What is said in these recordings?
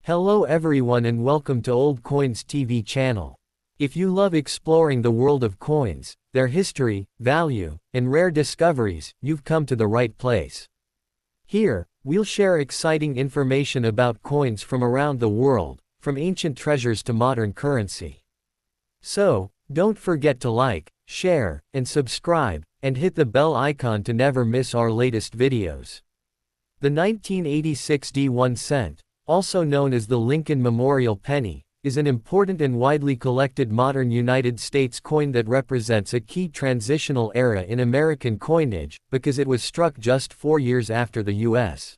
Hello everyone and welcome to Old Coins TV channel. If you love exploring the world of coins, their history, value, and rare discoveries, you've come to the right place. Here, we'll share exciting information about coins from around the world, from ancient treasures to modern currency. So, don't forget to like, share, and subscribe, and hit the bell icon to never miss our latest videos. The 1986 D1 cent, also known as the Lincoln Memorial Penny, is an important and widely collected modern United States coin that represents a key transitional era in American coinage, because it was struck just 4 years after the U.S.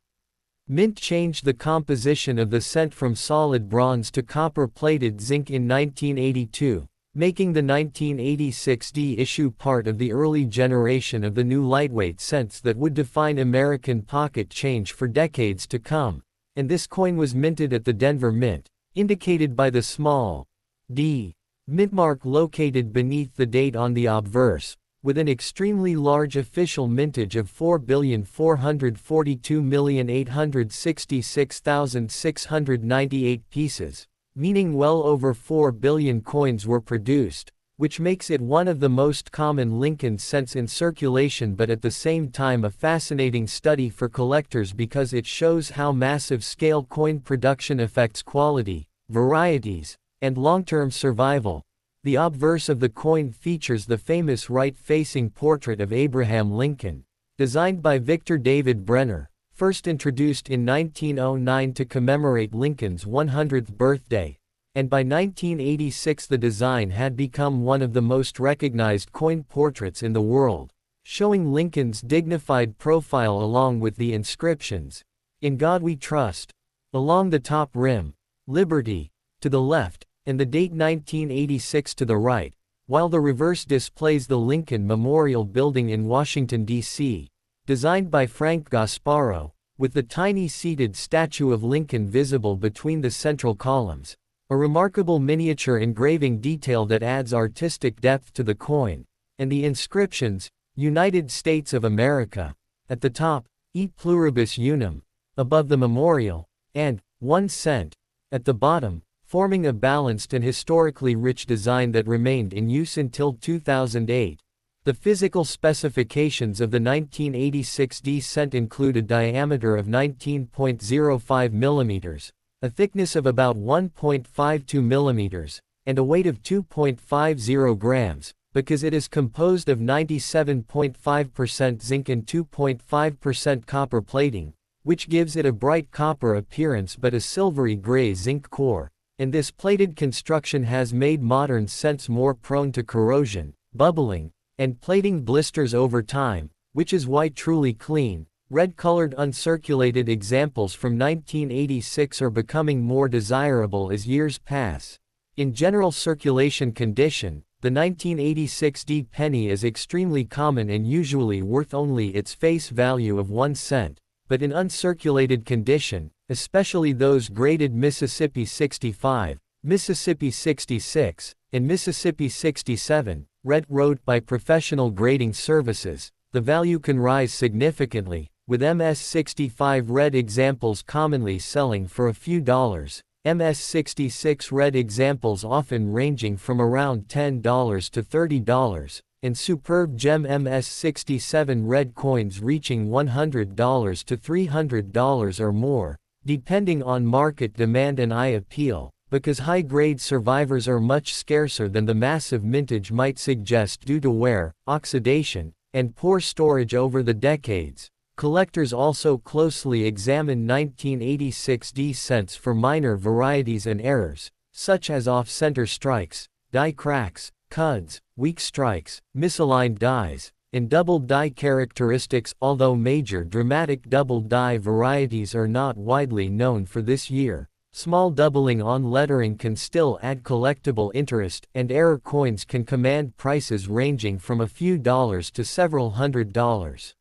Mint changed the composition of the cent from solid bronze to copper-plated zinc in 1982, making the 1986 D issue part of the early generation of the new lightweight cents that would define American pocket change for decades to come. And this coin was minted at the Denver Mint, indicated by the small d mint mark located beneath the date on the obverse, with an extremely large official mintage of 4,442,866,698 pieces, meaning well over 4 billion coins were produced, which makes it one of the most common Lincoln cents in circulation, but at the same time a fascinating study for collectors because it shows how massive-scale coin production affects quality, varieties, and long-term survival. The obverse of the coin features the famous right-facing portrait of Abraham Lincoln, designed by Victor David Brenner, first introduced in 1909 to commemorate Lincoln's 100th birthday. And by 1986 the design had become one of the most recognized coin portraits in the world, showing Lincoln's dignified profile along with the inscriptions, "In God We Trust," along the top rim, "Liberty," to the left, and the date 1986 to the right, while the reverse displays the Lincoln Memorial Building in Washington, D.C., designed by Frank Gasparo, with the tiny seated statue of Lincoln visible between the central columns. A remarkable miniature engraving detail that adds artistic depth to the coin, and the inscriptions, "United States of America," at the top, "E pluribus unum," above the memorial, and "1 cent," at the bottom, forming a balanced and historically rich design that remained in use until 2008. The physical specifications of the 1986 D cent include a diameter of 19.05 millimeters, a thickness of about 1.52 millimeters, and a weight of 2.50 grams, because it is composed of 97.5% zinc and 2.5% copper plating, which gives it a bright copper appearance but a silvery gray zinc core, and this plated construction has made modern cents more prone to corrosion, bubbling, and plating blisters over time, which is why truly clean, red-colored uncirculated examples from 1986 are becoming more desirable as years pass. In general circulation condition, the 1986 D penny is extremely common and usually worth only its face value of 1 cent, but in uncirculated condition, especially those graded Mississippi 65, Mississippi 66, and Mississippi 67, wrote by professional grading services, the value can rise significantly, with MS65 red examples commonly selling for a few dollars, MS66 red examples often ranging from around $10 to $30, and superb gem MS67 red coins reaching $100 to $300 or more, depending on market demand and eye appeal, because high-grade survivors are much scarcer than the massive mintage might suggest due to wear, oxidation, and poor storage over the decades. Collectors also closely examine 1986 D cents for minor varieties and errors, such as off-center strikes, die cracks, cuds, weak strikes, misaligned dies, and double die characteristics. Although major dramatic double die varieties are not widely known for this year, small doubling on lettering can still add collectible interest, and error coins can command prices ranging from a few dollars to several $100s.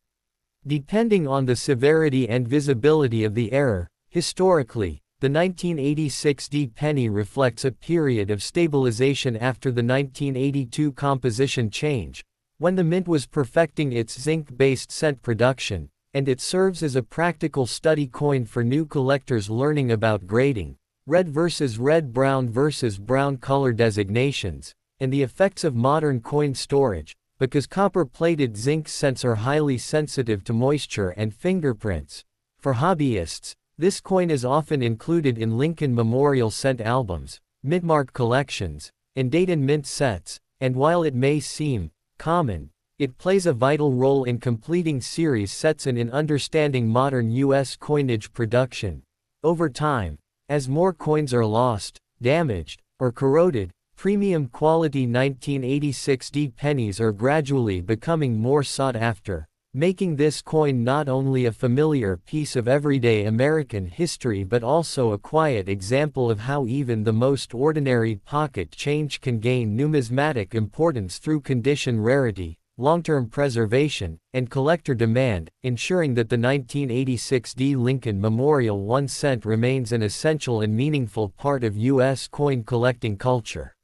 Depending on the severity and visibility of the error, historically, the 1986 D penny reflects a period of stabilization after the 1982 composition change, when the mint was perfecting its zinc-based cent production, and it serves as a practical study coin for new collectors learning about grading, red versus red, brown versus brown color designations, and the effects of modern coin storage, because copper-plated zinc cents are highly sensitive to moisture and fingerprints. For hobbyists, this coin is often included in Lincoln Memorial cent albums, mintmark collections, and date and mint sets, and while it may seem common, it plays a vital role in completing series sets and in understanding modern U.S. coinage production. Over time, as more coins are lost, damaged, or corroded, premium quality 1986D pennies are gradually becoming more sought after, making this coin not only a familiar piece of everyday American history but also a quiet example of how even the most ordinary pocket change can gain numismatic importance through condition rarity, long-term preservation, and collector demand, ensuring that the 1986D Lincoln Memorial 1 cent remains an essential and meaningful part of U.S. coin collecting culture.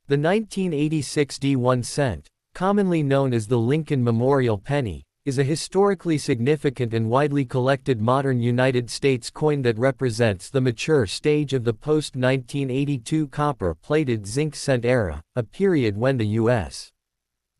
The 1986D 1 cent, commonly known as the Lincoln Memorial penny, is a historically significant and widely collected modern United States coin that represents the mature stage of the post-1982 copper-plated zinc cent era, a period when the U.S.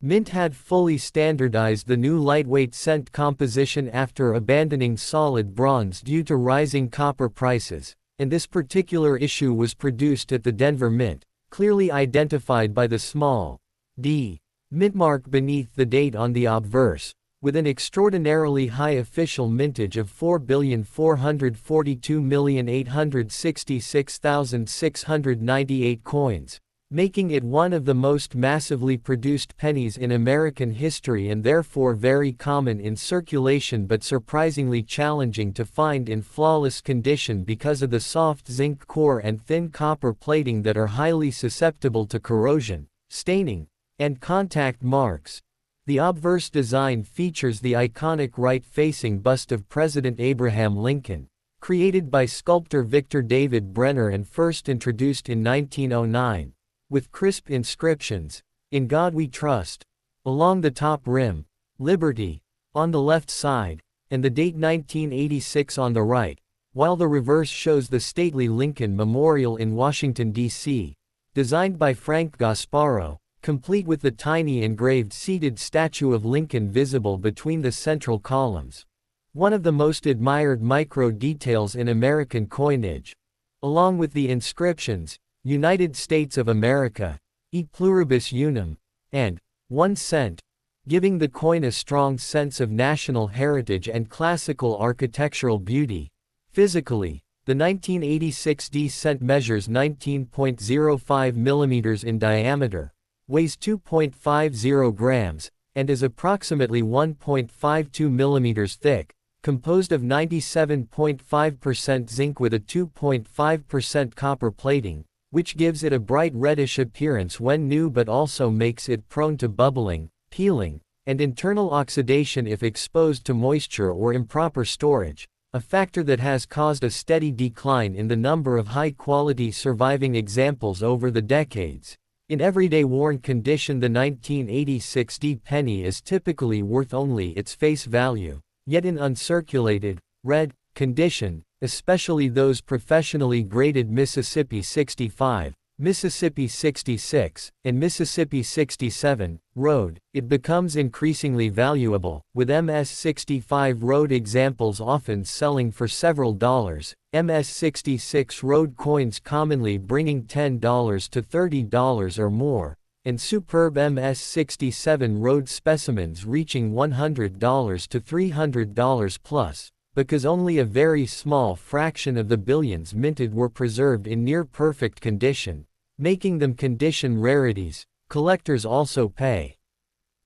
Mint had fully standardized the new lightweight cent composition after abandoning solid bronze due to rising copper prices, and this particular issue was produced at the Denver Mint, clearly identified by the small d mintmark beneath the date on the obverse, with an extraordinarily high official mintage of 4,442,866,698 coins, making it one of the most massively produced pennies in American history and therefore very common in circulation but surprisingly challenging to find in flawless condition because of the soft zinc core and thin copper plating that are highly susceptible to corrosion, staining, and contact marks. The obverse design features the iconic right-facing bust of President Abraham Lincoln, created by sculptor Victor David Brenner and first introduced in 1909, with crisp inscriptions, "In God We Trust," along the top rim, "Liberty," on the left side, and the date 1986 on the right, while the reverse shows the stately Lincoln Memorial in Washington, D.C., designed by Frank Gasparo, complete with the tiny engraved seated statue of Lincoln visible between the central columns. One of the most admired micro-details in American coinage. Along with the inscriptions, United States of America, E pluribus unum, and 1 cent, giving the coin a strong sense of national heritage and classical architectural beauty. Physically, the 1986D cent measures 19.05 millimeters in diameter, weighs 2.50 grams, and is approximately 1.52 millimeters thick, composed of 97.5% zinc with a 2.5% copper plating, which gives it a bright reddish appearance when new but also makes it prone to bubbling, peeling, and internal oxidation if exposed to moisture or improper storage, a factor that has caused a steady decline in the number of high-quality surviving examples over the decades. In everyday worn condition, the 1986D penny is typically worth only its face value, yet in uncirculated, red condition, especially those professionally graded Mississippi 65, Mississippi 66, and Mississippi 67 road, it becomes increasingly valuable, with MS65 road examples often selling for several dollars, MS66 road coins commonly bringing $10 to $30 or more, and superb MS67 road specimens reaching $100 to $300 plus, because only a very small fraction of the billions minted were preserved in near-perfect condition, making them condition rarities. Collectors also pay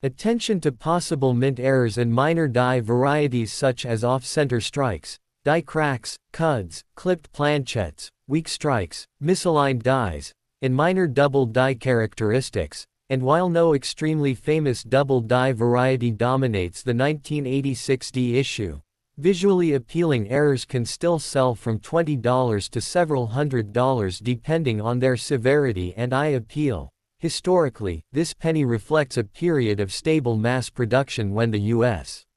attention to possible mint errors and minor die varieties such as off-center strikes, die cracks, cuds, clipped planchets, weak strikes, misaligned dies, and minor double die characteristics. And while no extremely famous double die variety dominates the 1986D issue, visually appealing errors can still sell from $20 to several $100 depending on their severity and eye appeal. Historically, this penny reflects a period of stable mass production when the U.S.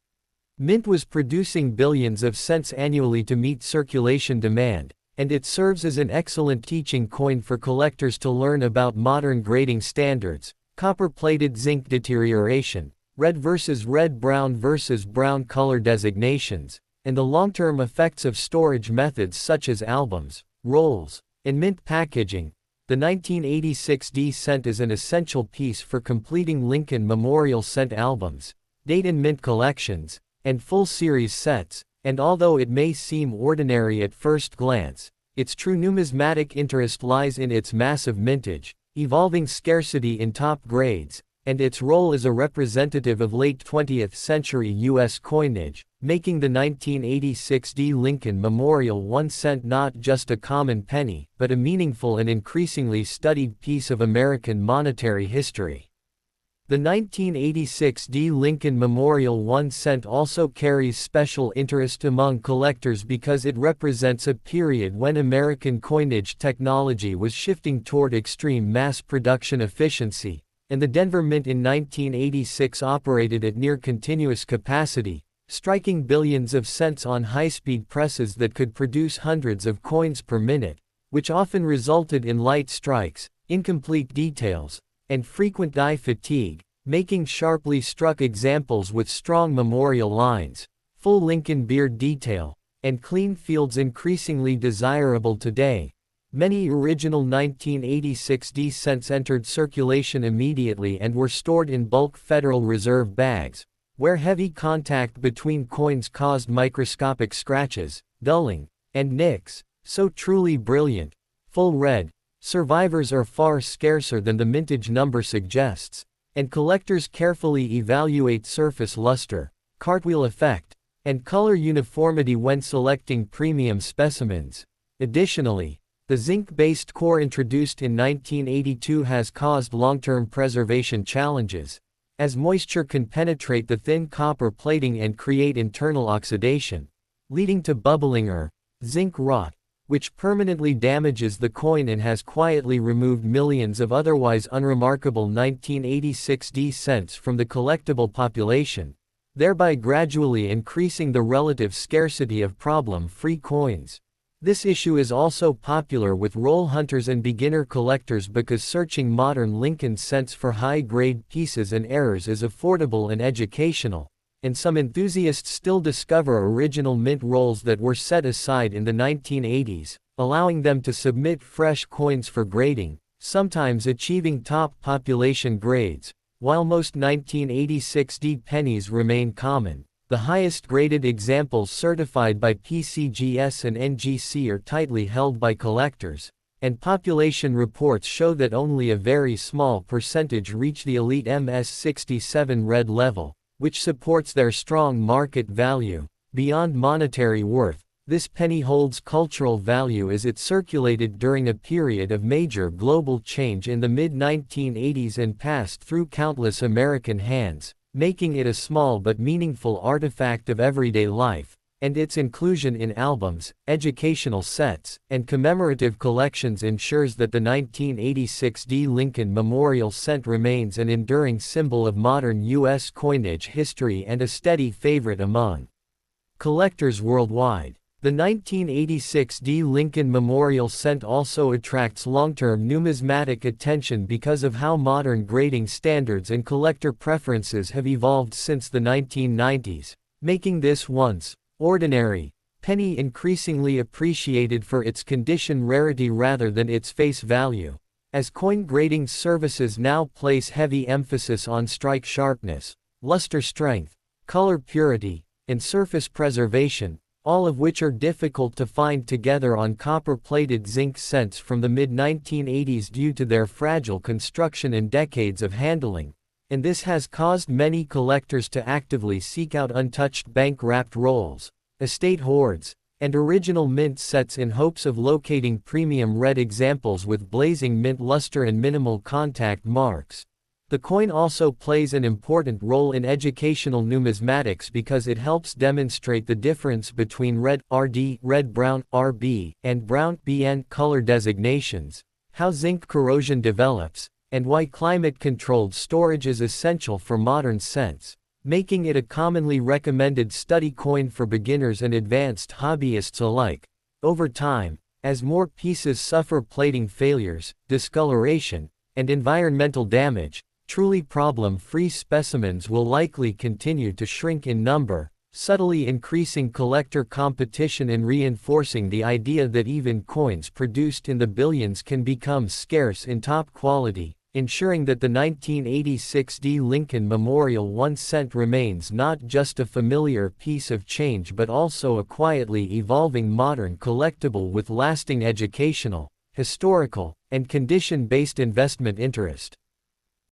Mint was producing billions of cents annually to meet circulation demand, and it serves as an excellent teaching coin for collectors to learn about modern grading standards, copper-plated zinc deterioration, red versus red-brown versus brown color designations, and the long-term effects of storage methods such as albums, rolls, and mint packaging. The 1986 D cent is an essential piece for completing Lincoln Memorial cent albums, date and mint collections, and full series sets, and although it may seem ordinary at first glance, its true numismatic interest lies in its massive mintage, evolving scarcity in top grades, and its role as a representative of late 20th century U.S. coinage, making the 1986 D Lincoln Memorial 1 cent not just a common penny, but a meaningful and increasingly studied piece of American monetary history. The 1986 D Lincoln Memorial 1 cent also carries special interest among collectors because it represents a period when American coinage technology was shifting toward extreme mass production efficiency, and the Denver Mint in 1986 operated at near continuous capacity, striking billions of cents on high-speed presses that could produce hundreds of coins per minute, which often resulted in light strikes, incomplete details, and frequent die fatigue, making sharply struck examples with strong memorial lines, full Lincoln beard detail, and clean fields increasingly desirable today. Many original 1986 D cents entered circulation immediately and were stored in bulk Federal Reserve bags, where heavy contact between coins caused microscopic scratches, dulling, and nicks. So truly brilliant, full red, survivors are far scarcer than the mintage number suggests, and collectors carefully evaluate surface luster, cartwheel effect, and color uniformity when selecting premium specimens. Additionally, the zinc-based core introduced in 1982 has caused long-term preservation challenges, as moisture can penetrate the thin copper plating and create internal oxidation, leading to bubbling or zinc rot, which permanently damages the coin and has quietly removed millions of otherwise unremarkable 1986 D cents from the collectible population, thereby gradually increasing the relative scarcity of problem-free coins. This issue is also popular with roll hunters and beginner collectors because searching modern Lincoln cents for high-grade pieces and errors is affordable and educational, and some enthusiasts still discover original mint rolls that were set aside in the 1980s, allowing them to submit fresh coins for grading, sometimes achieving top population grades. While most 1986 D pennies remain common, the highest graded examples certified by PCGS and NGC are tightly held by collectors, and population reports show that only a very small percentage reach the elite MS67 red level, which supports their strong market value. Beyond monetary worth, this penny holds cultural value as it circulated during a period of major global change in the mid-1980s and passed through countless American hands, making it a small but meaningful artifact of everyday life, and its inclusion in albums, educational sets, and commemorative collections ensures that the 1986 D Lincoln Memorial cent remains an enduring symbol of modern U.S. coinage history and a steady favorite among collectors worldwide. The 1986 D Lincoln Memorial cent also attracts long-term numismatic attention because of how modern grading standards and collector preferences have evolved since the 1990s, making this once ordinary penny increasingly appreciated for its condition rarity rather than its face value, as coin grading services now place heavy emphasis on strike sharpness, luster strength, color purity, and surface preservation, all of which are difficult to find together on copper-plated zinc cents from the mid-1980s due to their fragile construction and decades of handling, and this has caused many collectors to actively seek out untouched bank-wrapped rolls, estate hoards, and original mint sets in hopes of locating premium red examples with blazing mint luster and minimal contact marks. The coin also plays an important role in educational numismatics because it helps demonstrate the difference between red RD, red-brown RB, and brown BN color designations, how zinc corrosion develops, and why climate-controlled storage is essential for modern cents, making it a commonly recommended study coin for beginners and advanced hobbyists alike. Over time, As more pieces suffer plating failures, discoloration, and environmental damage, truly problem-free specimens will likely continue to shrink in number, subtly increasing collector competition and reinforcing the idea that even coins produced in the billions can become scarce in top quality, ensuring that the 1986 D. Lincoln Memorial 1 cent remains not just a familiar piece of change but also a quietly evolving modern collectible with lasting educational, historical, and condition-based investment interest.